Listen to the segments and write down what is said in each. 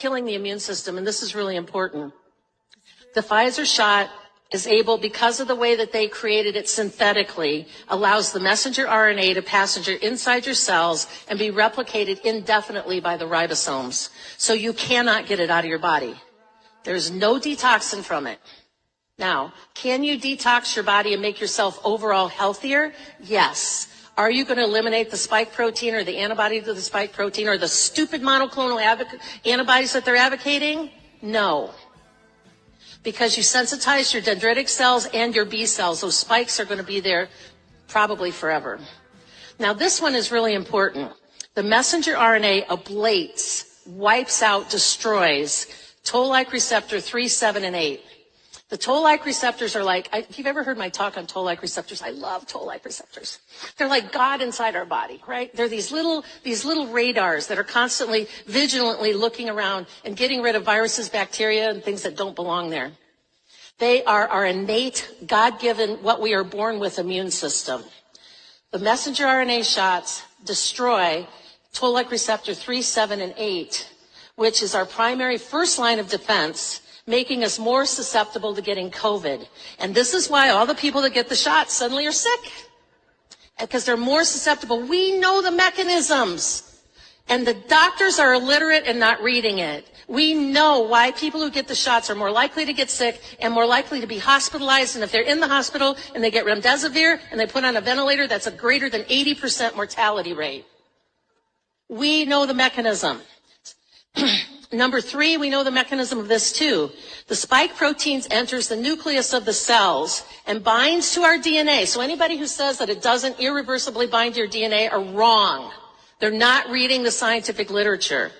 killing the immune system, and this is really important. The Pfizer shot is able, because of the way that they created it synthetically, allows the messenger RNA to passenger inside your cells and be replicated indefinitely by the ribosomes. So you cannot get it out of your body. There's no detoxin from it. Now, can you detox your body and make yourself overall healthier? Yes. Are you going to eliminate the spike protein or the antibody to the spike protein or the stupid monoclonal antibodies that they're advocating? No. Because you sensitize your dendritic cells and your B cells. Those spikes are going to be there probably forever. Now, this one is really important. The messenger RNA ablates, wipes out, destroys toll-like receptor 3, 7, and 8. The toll-like receptors are like, if you've ever heard my talk on toll-like receptors, I love toll-like receptors. They're like God inside our body, right? They're these little radars that are constantly, vigilantly looking around and getting rid of viruses, bacteria, and things that don't belong there. They are our innate, God-given, what we are born with immune system. The messenger RNA shots destroy toll-like receptor 3, 7, and 8, which is our primary first line of defense, making us more susceptible to getting COVID. And this is why all the people that get the shot suddenly are sick, because they're more susceptible. We know the mechanisms, and the doctors are illiterate and not reading it. We know why people who get the shots are more likely to get sick and more likely to be hospitalized. And if they're in the hospital and they get remdesivir and they put on a ventilator, that's a greater than 80% mortality rate. We know the mechanism. Number 3, we know the mechanism of this too. The spike proteins enters the nucleus of the cells and binds to our DNA. So anybody who says that it doesn't irreversibly bind to your DNA are wrong. They're not reading the scientific literature.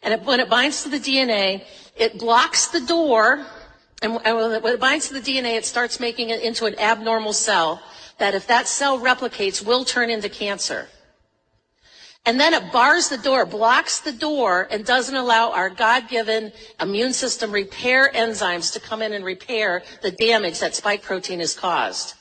And when it binds to the DNA, it blocks the door. And when it binds to the DNA, it starts making it into an abnormal cell that, if that cell replicates, will turn into cancer. And then it bars the door, blocks the door, and doesn't allow our God-given immune system repair enzymes to come in and repair the damage that spike protein has caused.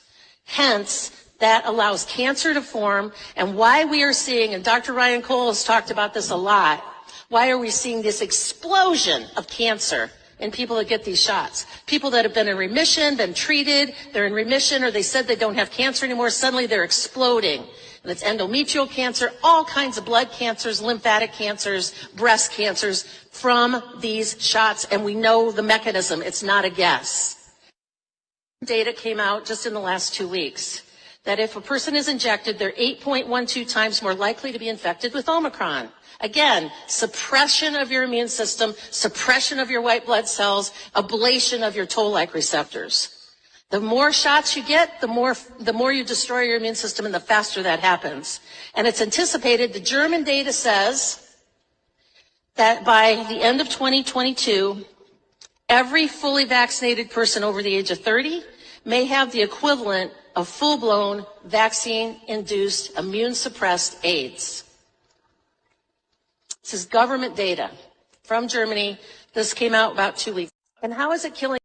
Hence, that allows cancer to form, and why we are seeing, and Dr. Ryan Cole has talked about this a lot, why are we seeing this explosion of cancer in people that get these shots? People that have been in remission, been treated, they're in remission, or they said they don't have cancer anymore, suddenly they're exploding. And it's endometrial cancer, all kinds of blood cancers, lymphatic cancers, breast cancers from these shots. And we know the mechanism. It's not a guess. Data came out just in the last 2 weeks that if a person is injected, they're 8.12 times more likely to be infected with Omicron. Again, suppression of your immune system, suppression of your white blood cells, ablation of your toll-like receptors. The more shots you get, the more you destroy your immune system, and the faster that happens. And it's anticipated, the German data says that by the end of 2022, every fully vaccinated person over the age of 30 may have the equivalent of full-blown vaccine-induced immune-suppressed AIDS. This is government data from Germany. This came out about 2 weeks. And how is it killing?